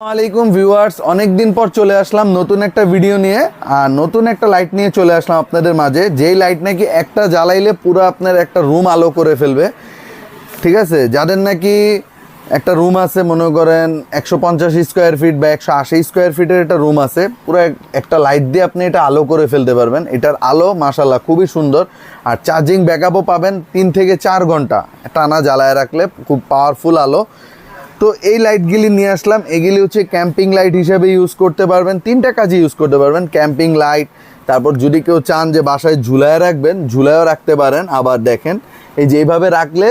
আসসালামাইকুম ভিউয়ার্স, অনেক দিন পর চলে আসলাম নতুন একটা ভিডিও নিয়ে। আর নতুন একটা লাইট নিয়ে চলে আসলাম আপনাদের মাঝে, যেই লাইট নাকি একটা জ্বালাইলে পুরো আপনার একটা রুম আলো করে ফেলবে। ঠিক আছে, যাদের নাকি একটা রুম আছে, মনে করেন 150 স্কোয়ার ফিট বা 180 স্কোয়ার ফিটের একটা রুম আছে, পুরো একটা লাইট দিয়ে আপনি এটা আলো করে ফেলতে পারবেন। এটার আলো মাশাআল্লাহ খুবই সুন্দর, আর চার্জিং ব্যাকআপও পাবেন 3 থেকে 4 ঘন্টা টানা জ্বালায় রাখলে, খুব পাওয়ারফুল আলো। তো এই লাইটগুলি নিয়ে আসলাম, এগুলি হচ্ছে ক্যাম্পিং লাইট হিসেবে ইউজ করতে পারবেন, 3টা কাজে ইউজ করতে পারবেন। ক্যাম্পিং লাইট, তারপর যদি কেউ চান যে বাসায় ঝুলায় রাখবেন, ঝুলায়ও রাখতে পারেন। আবার দেখেন এই যে এইভাবে রাখলে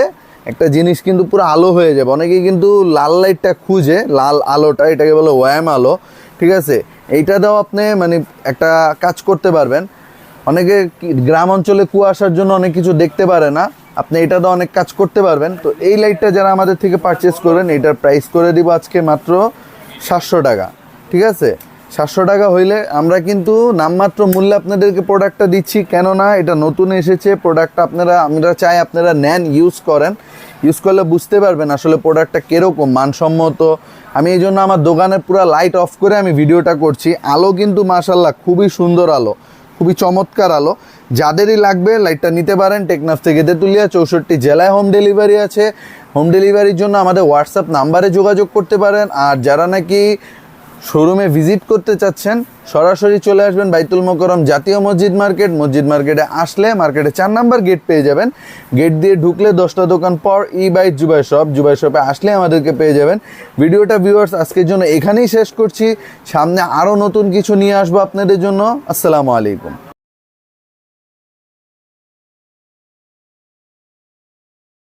একটা জিনিস কিন্তু পুরো আলো হয়ে যাবে। অনেকেই কিন্তু লাল লাইটটা খুঁজে, লাল আলোটা, এটাকে বলে ওয়াম আলো। ঠিক আছে, এইটা দাও আপনি মানে একটা কাজ করতে পারবেন। অনেকে গ্রাম অঞ্চলে কুয়াশার জন্য অনেক কিছু দেখতে পারে না, আপনি এটা তো অনেক কাজ করতে পারবেন। তো এই লাইটটা যারা আমাদের থেকে পারচেস করবেন, এটার প্রাইস করে দিব আজকে মাত্র 700 টাকা। ঠিক আছে, 700 টাকা হইলে আমরা কিন্তু নামমাত্র মূল্যে আপনাদেরকে প্রোডাক্টটা দিচ্ছি। কেননা এটা নতুন এসেছে প্রোডাক্টটা, আমরা চাই আপনারা নেন, ইউজ করেন। ইউজ করলে বুঝতে পারবেন আসলে প্রোডাক্টটা কীরকম মানসম্মত। আমি এই জন্য আমার দোকানের পুরো লাইট অফ করে আমি ভিডিওটা করছি। আলো কিন্তু মাশাআল্লাহ খুবই সুন্দর আলো, খুবই চমৎকার আলো। যাদেরই লাগবে লাইটটা নিতে পারেন। টেকনাফ থেকে তেঁতুলিয়া 64 জেলায় হোম ডেলিভারি আছে। হোম ডেলিভারির জন্য আমাদের হোয়াটসঅ্যাপ নাম্বারে যোগাযোগ করতে পারেন। আর যারা নাকি শোরুমে ভিজিট করতে চাচ্ছেন, সরাসরি চলে আসবেন বাইতুল মোকাররম জাতীয় মসজিদ মার্কেটে আসলে মার্কেটে 4 নাম্বার গেট পেয়ে যাবেন। গেট দিয়ে ঢুকলে 10টা দোকান পর বাইট জুবাই শপে আসলে আমাদেরকে পেয়ে যাবেন। ভিডিওটা ভিউয়ার্স আজকের জন্য এখানেই শেষ করছি। সামনে আরও নতুন কিছু নিয়ে আসবো আপনাদের জন্য। আসসালামু আলাইকুম।